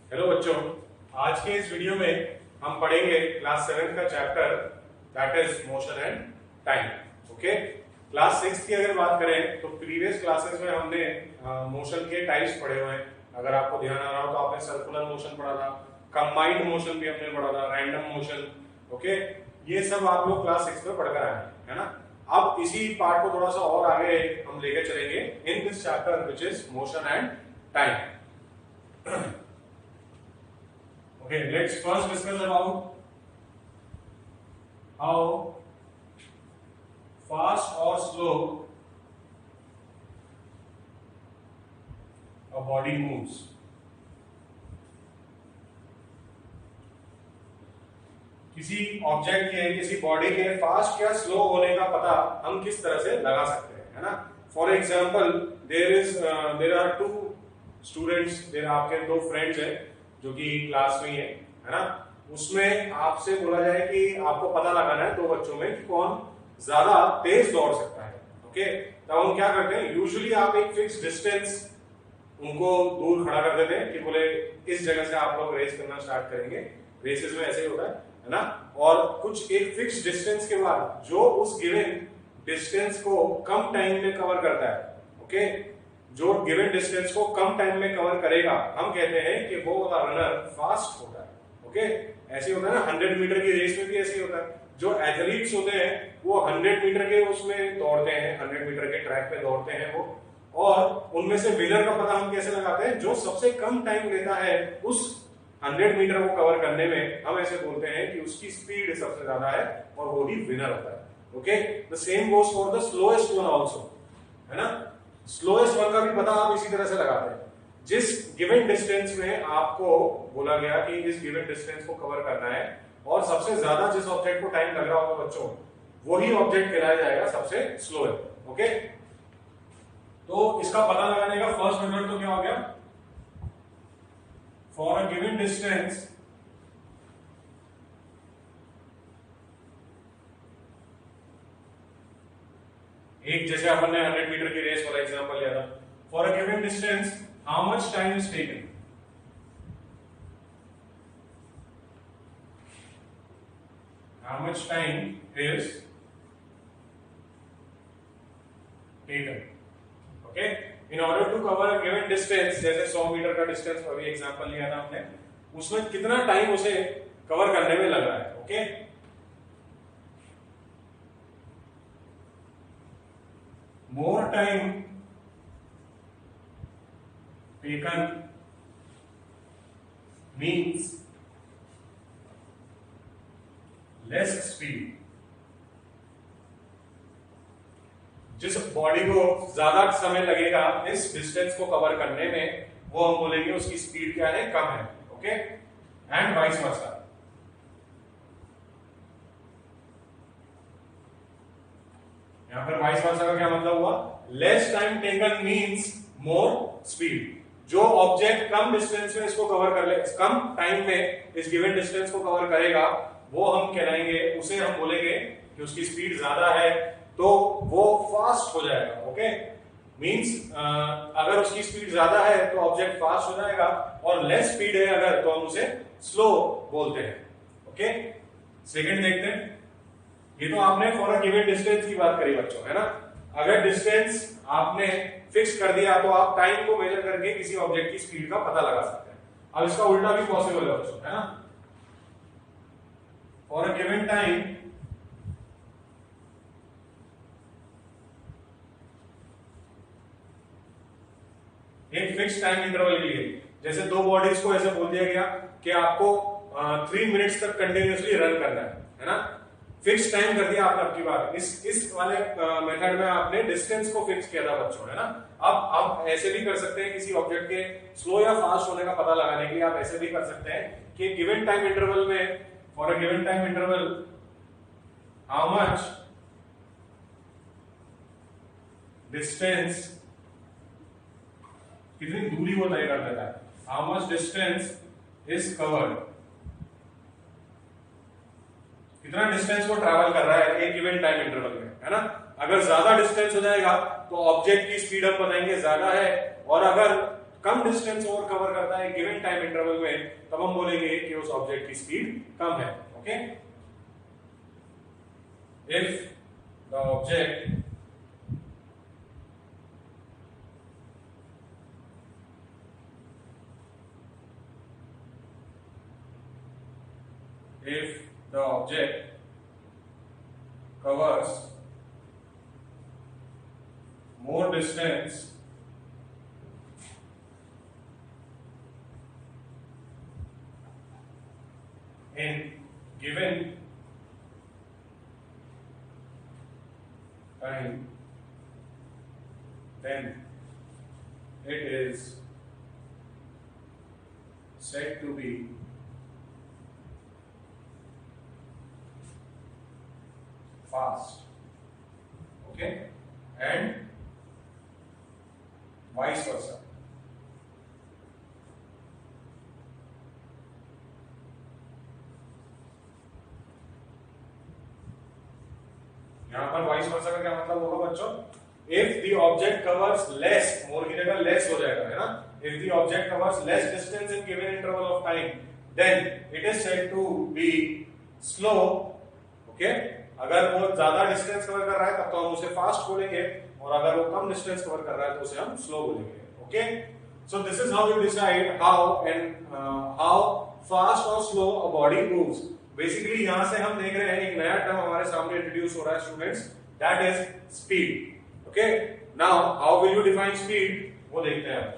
Hello बच्चों, आज के इस वीडियो में हम पढ़ेंगे क्लास 7 का chapter that is motion and time. Okay, class 6 की अगर बात करें तो प्रीवियस क्लासेस में हमने मोशन के टाइप्स पढ़े हुए हैं। अगर आपको ध्यान आ रहा हो तो आपने सर्कुलर मोशन पढ़ा था, कंबाइंड मोशन भी हमने पढ़ा था, रैंडम मोशन। ओके, ये सब आप लोग क्लास 6 में पढ़कर आए हैं, है ना। अब इसी पार्ट को थोड़ा सा और आगे हम लेकर चलेंगे in this chapter which is motion and time. Okay, let's first discuss about how fast or slow a body moves. किसी ऑब्जेक्ट के, किसी बॉडी के फास्ट या स्लो होने का पता हम किस तरह से लगा सकते हैं, है ना। For example there are two students, आपके दो फ्रेंड्स हैं जो कि क्लास में ही है ना। उसमें आपसे बोला जाए कि आपको पता लगाना है दो बच्चों में कि कौन ज्यादा तेज दौड़ सकता है। ओके, तब हम क्या करते हैं, यूजुअली आप एक फिक्स डिस्टेंस उनको दूर खड़ा कर देते हैं कि बोले इस जगह से आप लोग रेस करना स्टार्ट करेंगे। रेसेस में ऐसे ही होता है ना। और कुछ एक फिक्स डिस्टेंस के बाद जो उस गिवन डिस्टेंस को कम टाइम में कवर करता है, ओके, जो गिवन डिस्टेंस को कम टाइम में कवर करेगा, हम कहते हैं कि वो वाला रनर फास्ट होता है। ओके, ऐसे होता है ना, 100 मीटर की रेस में भी ऐसे ही होता है। जो एथलीट्स होते हैं वो 100 मीटर के उसमें दौड़ते हैं, 100 मीटर के ट्रैक पे दौड़ते हैं वो, और उनमें से विनर का पता हम कैसे लगाते हैं, जो सबसे कम टाइम लेता है उस 100 मीटर को कवर करने में, हम ऐसे बोलते हैं कि उसकी स्पीड सबसे ज्यादा है और वो ही विनर होता है। Okay, the same goes for the slowest one also, है ना। स्लोएस्ट वन का भी पता आप इसी तरह से लगाते हैं। जिस गिवन डिस्टेंस में आपको बोला गया कि इस गिवन डिस्टेंस को कवर करना है और सबसे ज्यादा जिस ऑब्जेक्ट को टाइम लग रहा होगा बच्चों, वही ऑब्जेक्ट कहलाया जाएगा सबसे स्लो है। ओके, तो इसका पता लगाने का फर्स्ट मेथड तो क्या हो गया, फॉर अ गिवन डिस्टेंस एक, जैसे अपन ने 100 मीटर की रेस वाला एग्जांपल लिया था, for a given distance how much time is taken, how much time is taken. Okay, in order to cover a given distance, जैसे 100 मीटर का डिस्टेंस अभी एग्जांपल लिया था हमने, उसमें कितना टाइम उसे कवर करने में लग रहा है। Okay, more time taken means less speed। जिस बॉडी को ज्यादा समय लगेगा इस डिस्टेंस को कवर करने में, वो हम बोलेंगे उसकी स्पीड क्या है, कम है। Okay, and vice versa. यहां पर वाइस वर्सा का क्या मतलब हुआ, less time taken means more speed. जो ऑब्जेक्ट कम डिस्टेंस में इसको कवर कर ले, कम टाइम में इस गिवन डिस्टेंस को कवर करेगा, वो हम कहलाएंगे, उसे हम बोलेंगे कि उसकी स्पीड ज्यादा है, तो वो फास्ट हो जाएगा। ओके, मींस अगर उसकी स्पीड ज्यादा है तो ऑब्जेक्ट फास्ट हो जाएगा, और लेस स्पीड है अगर तो हम उसे स्लो बोलते हैं। ओके, सेकंड देखते हैं। ये तो आपने फॉर अ गिवन डिस्टेंस की बात करी बच्चों, है ना। अगर डिस्टेंस आपने फिक्स कर दिया तो आप टाइम को मेजर करके किसी ऑब्जेक्ट की स्पीड का पता लगा सकते हैं। अब इसका उल्टा भी पॉसिबल है बच्चों, है ना। फॉर अ गिवन टाइम एक फिक्स टाइम इंटरवल के लिए, जैसे दो बॉडीज को ऐसे बोल दिया गया कि आपको 3 मिनट्स तक कंटिन्यूअसली रन करना है ना। फिक्स टाइम कर दिया आपने आपकी बात। इस वाले मेथड में आपने डिस्टेंस को फिक्स किया था बच्चों, है ना। अब आप ऐसे भी कर सकते हैं, किसी ऑब्जेक्ट के स्लो या फास्ट होने का पता लगाने के लिए आप ऐसे भी कर सकते हैं कि गिवन टाइम इंटरवल में, for a given time interval how much distance, कितनी दूरी वो तय कर देता है, how much distance is covered, कितना डिस्टेंस वो ट्रैवल कर रहा है एक गिवन टाइम इंटरवल में, है ना। अगर ज्यादा डिस्टेंस हो जाएगा तो ऑब्जेक्ट की स्पीड हम बताएंगे ज्यादा है, और अगर कम डिस्टेंस और कवर करता है गिवन टाइम इंटरवल में, तब हम बोलेंगे कि उस ऑब्जेक्ट की स्पीड कम है। Okay, if the object covers more distance in given time, then it is said to be fast. Okay, and vice versa. यहां पर वाइस वर्सा का क्या मतलब होगा बच्चों? If the object covers less, more की जगह लेस हो जाएगा, है ना? If the object covers less distance in given interval of time, then it is said to be slow. Okay, अगर वो ज्यादा डिस्टेंस कवर कर रहा है तब तो हम उसे फास्ट बोलेंगे, और अगर वो कम डिस्टेंस कवर कर रहा है तो उसे हम स्लो बोलेंगे। Okay, so this is how you decide how fast और slow a body moves. Basically यहां से हम देख रहे हैं एक नया टर्म हमारे सामने इंट्रोड्यूस हो रहा है students, that is speed. Okay, now how will you define speed, वो देखते हैं।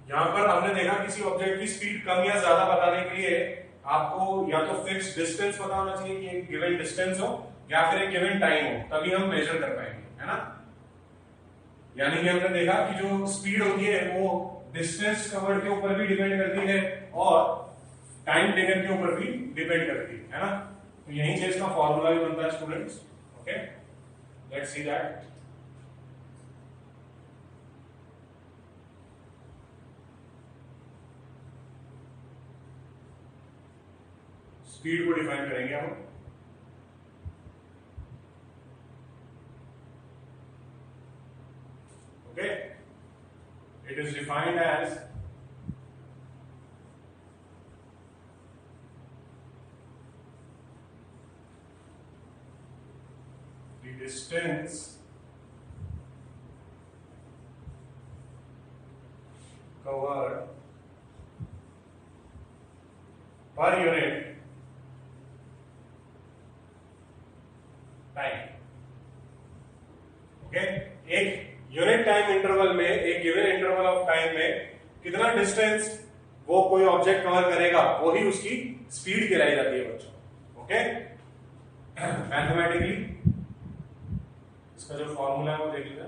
यहां पर हमने देखा किसी ऑब्जेक्ट की स्पीड कम या ज्यादा बताने के लिए आपको या तो फिक्स डिस्टेंस पता होना चाहिए कि एक गिवन डिस्टेंस हो या फिर एक गिवन टाइम हो, तभी हम मेजर कर पाएंगे, है ना? यानी कि हमने देखा कि जो स्पीड होती है वो डिस्टेंस कवर्ड के ऊपर भी डिपेंड करती है और टाइम टेकन के ऊपर भी डिपेंड करती है ना? तो यही चीज का फॉर्मूला भी बनता है students. Okay, let's see that. Speed को डिफाइन करेंगे हम। Okay, it is defined as the distance covered per unit time. Okay, एक यूनिट टाइम इंटरवल में, एक गिवन इंटरवल ऑफ टाइम में कितना डिस्टेंस वो कोई ऑब्जेक्ट कवर करेगा, वो ही उसकी स्पीड कहलाई जाती है बच्चों। ओके, मैथमेटिकली इसका जो फॉर्मूला है वो देख लीजिए।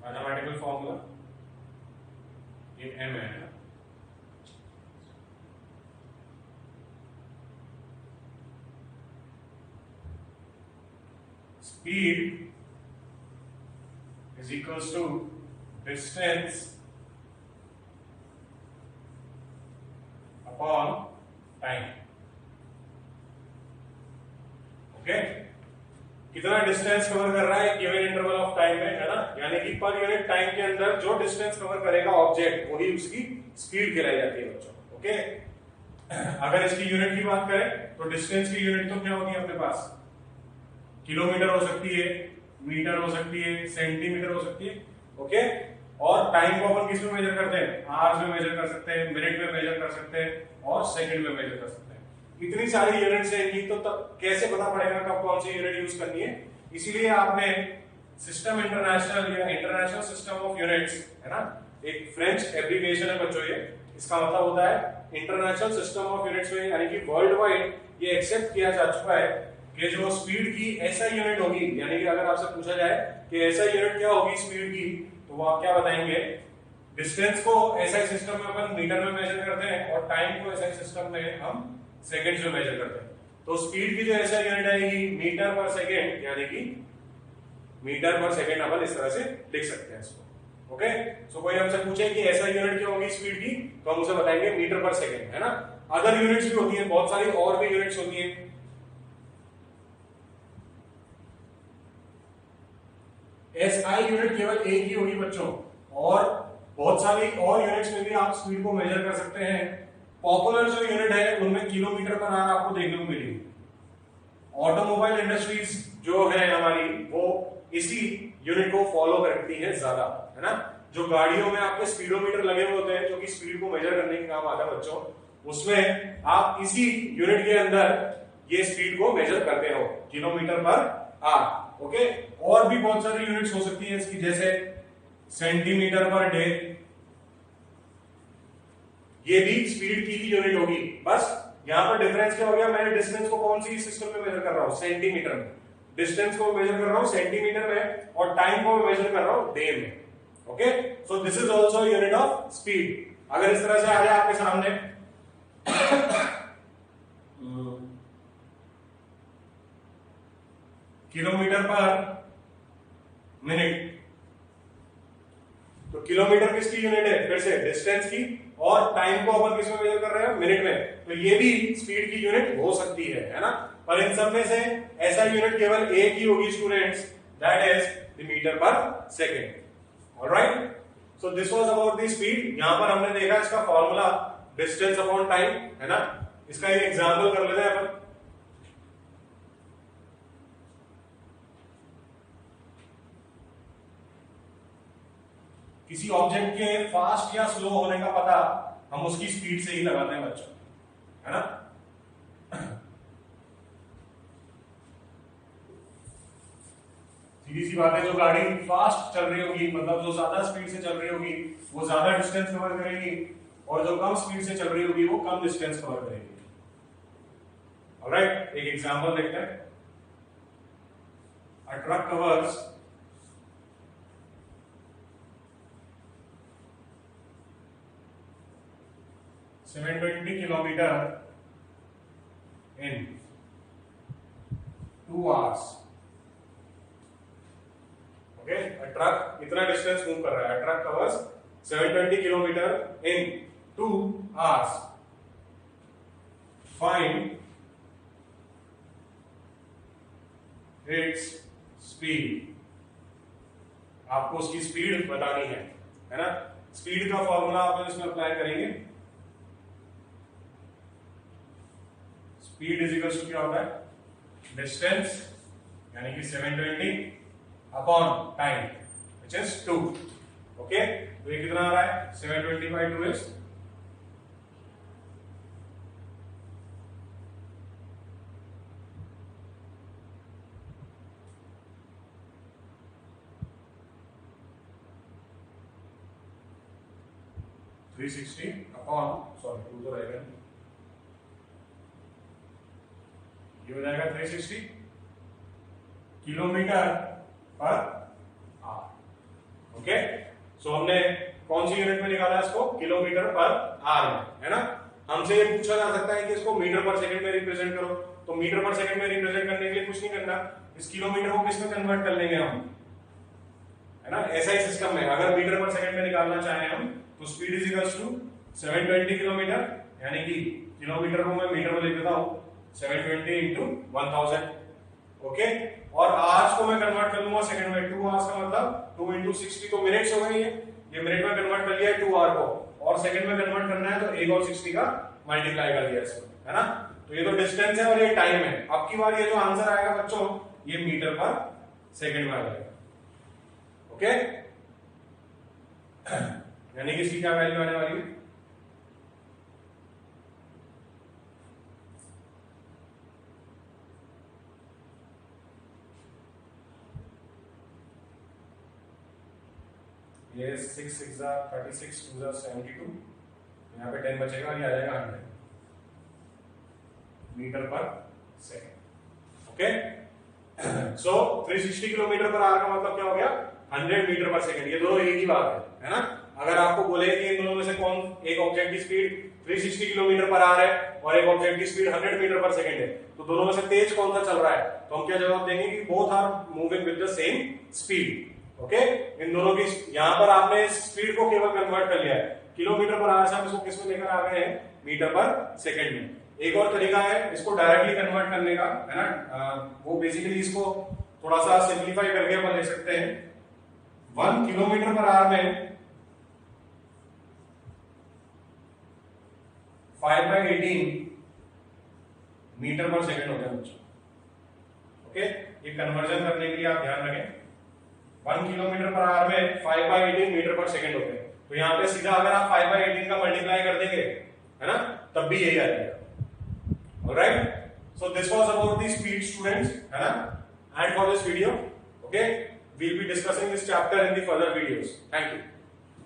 मैथमेटिकल फॉर्मूला ये m है। Speed is equals to distance upon time। Okay, कितना डिस्टेंस कवर कर रहा है गिवन इंटरवल ऑफ टाइम में, है ना? यानी कि पर यूनिट टाइम के अंदर जो डिस्टेंस कवर करेगा ऑब्जेक्ट, वही उसकी स्पीड कहलाई जाती है बच्चों। ओके, अगर इसकी यूनिट की बात करें तो डिस्टेंस की यूनिट तो क्या होगी अपने पास? किलोमीटर हो सकती है, मीटर हो सकती है, सेंटीमीटर हो सकती है। ओके, और टाइम को अपन किस में मेजर करते हैं? आवर्स में मेजर कर सकते हैं, मिनट में मेजर कर सकते हैं और सेकंड में मेजर कर सकते हैं। इतनी सारी यूनिट्स हैं इनकी, तो तब कैसे पता पड़ेगा कब कौन सी यूनिट यूज करनी है? इसीलिए आपने सिस्टम इंटरनेशनल या इंटरनेशनल सिस्टम ऑफ यूनिट्स, है ना, एक फ्रेंच एब्रिविएशन है बच्चों ये। इसका मतलब होता है इंटरनेशनल सिस्टम ऑफ यूनिट्स में, यानी कि वर्ल्ड वाइड ये एक्सेप्ट किया जा चुका है कि जो स्पीड की ऐसा यूनिट होगी, यानी कि अगर आपसे पूछा जाए कि ऐसा यूनिट क्या होगी स्पीड की, तो वो आप क्या बताएंगे? डिस्टेंस को ऐसा सिस्टम में अपन मीटर में मेजर करते हैं और टाइम को ऐसा सिस्टम में हम सेकंड्स में मेजर करते हैं। तो स्पीड की जो ऐसा यूनिट आएगी मीटर पर सेकंड, यानी कि मीटर पर सेकंड अपन इस तरह से लिख सकते हैं इसको। ओके, सो कोई हमसे पूछे कि ऐसा यूनिट क्या होगी स्पीड की, तो हम उसे बताएंगे मीटर पर सेकेंड, है ना। अदर यूनिट्स भी होती है, बहुत सारी और भी यूनिट्स होती है। एसआई यूनिट केवल एक ही होगी बच्चों, और बहुत सारी और यूनिट्स में भी आप स्पीड को मेजर कर सकते हैं। पॉपुलर जो यूनिट है उनमें किलोमीटर पर आवर आपको देखने को मिलेगी। ऑटोमोबाइल इंडस्ट्रीज जो है हमारी, वो इसी यूनिट को फॉलो करती है ज्यादा, है ना। जो गाड़ियों में आपके स्पीडोमीटर लगे हुए होते हैं जो कि स्पीड को मेजर करने के काम आता है बच्चों, उसमें आप इसी यूनिट के अंदर ये स्पीड को मेजर करते हो, किलोमीटर पर आवर। ओके, और भी बहुत सारी यूनिट्स हो सकती है इसकी, जैसे सेंटीमीटर पर डे, ये भी स्पीड की ही यूनिट होगी। बस यहां पर डिफरेंस क्या हो गया, मैंने डिस्टेंस को कौन सी सिस्टम में मेजर कर रहा हूं, सेंटीमीटर में। डिस्टेंस को मेजर कर रहा हूं सेंटीमीटर में, और टाइम को मेजर कर रहा हूं डे में। Okay, so this is also unit of speed. अगर इस तरह से आ जाए आपके सामने किलोमीटर पर मिनट, तो किलोमीटर किसकी यूनिट है, फिर से डिस्टेंस की, और टाइम को अपन किसमें मेजर कर रहे हैं, मिनट में। तो ये भी स्पीड की यूनिट हो सकती है ना। पर इन सब में से ऐसा यूनिट केवल एक ही होगी students, that is the meter per second. Alright, so this was about the speed. यहां पर हमने देखा इसका फॉर्मूला डिस्टेंस अपॉन टाइम, है ना। इसका एक एग्जांपल कर लेते हैं अपन। किसी ऑब्जेक्ट के फास्ट या स्लो होने का पता हम उसकी स्पीड से ही लगाते हैं बच्चों, है ना। सीधी सी बात है, जो गाड़ी फास्ट चल रही होगी, मतलब जो ज्यादा स्पीड से चल रही होगी, वो ज्यादा डिस्टेंस कवर करेगी, और जो कम स्पीड से चल रही होगी वो कम डिस्टेंस कवर करेगी। ऑलराइट, एक एग्जांपल देखते हैं। A truck covers 720 kilometer in 2 hours. Okay, truck इतना डिस्टेंस मूव कर रहा है, truck covers 720 kilometer in 2 hours. Find its speed. आपको उसकी स्पीड बतानी है ना। स्पीड का फॉर्मूला आप इसमें अप्लाई करेंगे। स्पीड इज इक्वल टू क्या होता है, डिस्टेंस यानी कि 720 upon time which is 2। Okay, तो ये कितना आ रहा है, 720 बाई 2 इज 360 अपॉन, सॉरी 2 तो रहेगा, ये हो जाएगा 360 किलोमीटर पर आवर। ओके, सो हमने कौन सी यूनिट में निकाला इसको, किलोमीटर पर आवर में, है ना। हमसे ये पूछा जा सकता है कि इसको मीटर पर सेकंड में रिप्रेजेंट करो, तो मीटर पर सेकंड में रिप्रेजेंट करने के लिए कुछ नहीं करना, इस किलोमीटर को किस में कन्वर्ट कर लेंगे हम, है ना। ऐसा ही सिस्टम में अगर मीटर पर सेकंड में निकालना चाहें हम, तो speed is equal to 720 kilometre, यानी कि किलोमीटर को मैं मीटर में लिख देता हूं 720 into 1000। ओके, और आवर्स को मैं कन्वर्ट कर लूंगा सेकंड में, 2 आवर्स का मतलब 2 into 60 तो मिनट्स हो गई है, ये मिनट में कन्वर्ट कर लिया है 2 आवर को, और सेकंड में कन्वर्ट करना है तो 1 और 60 का मल्टीप्लाई कर दिया इसमें, है ना। तो ये तो डिस्टेंस है और ये टाइम है। अब की बार ये जो आंसर आएगा बच्चों, ये मीटर पर सेकंड में आ जाएगा। ओके, यानी कि इसकी क्या वैल्यू आने वाली है, ये 6 6 36 2 72, यहाँ पे 10 बचेगा, ये आ जाएगा 100 मीटर पर सेकंड। ओके, सो 360 किलोमीटर पर आवर का मतलब क्या हो गया, 100 मीटर पर सेकंड। ये दोनों एक ही बात है ना। अगर आपको बोले कि इन दोनों में से कौन, एक ऑब्जेक्ट की स्पीड 360 किलोमीटर पर आवर है और एक ऑब्जेक्ट की स्पीड 100 मीटर पर सेकंड है, तो दोनों में से तेज कौन सा चल रहा है, तो हम क्या जवाब देंगे कि both are moving with the same speed. Okay, इन दोनों की यहां पर आपने स्पीड को केवल कन्वर्ट कर लिया है, किलोमीटर पर आवर से हम इसको किस में लेकर आ गए हैं, मीटर पर सेकंड में। एक और तरीका है इसको डायरेक्टली कन्वर्ट करने का, है ना, वो बेसिकली इसको थोड़ा सा सिंप्लीफाई करके अपन ले सकते हैं। 1 किलोमीटर पर आवर में 5/18 मीटर पर सेकंड होता है बच्चों। ओके, ये कन्वर्जन करने के लिए आप ध्यान रखें, 1 किलोमीटर पर आवर में 5/18 मीटर पर सेकंड होते हैं। तो यहाँ पे सीधा अगर आप 5/18 का मल्टीप्लाई कर देंगे, है ना, तब भी यही आ जाएगा। Alright, so this was about the speed students, है ना, and for this video, okay, we'll be discussing this chapter in the further videos. Thank you.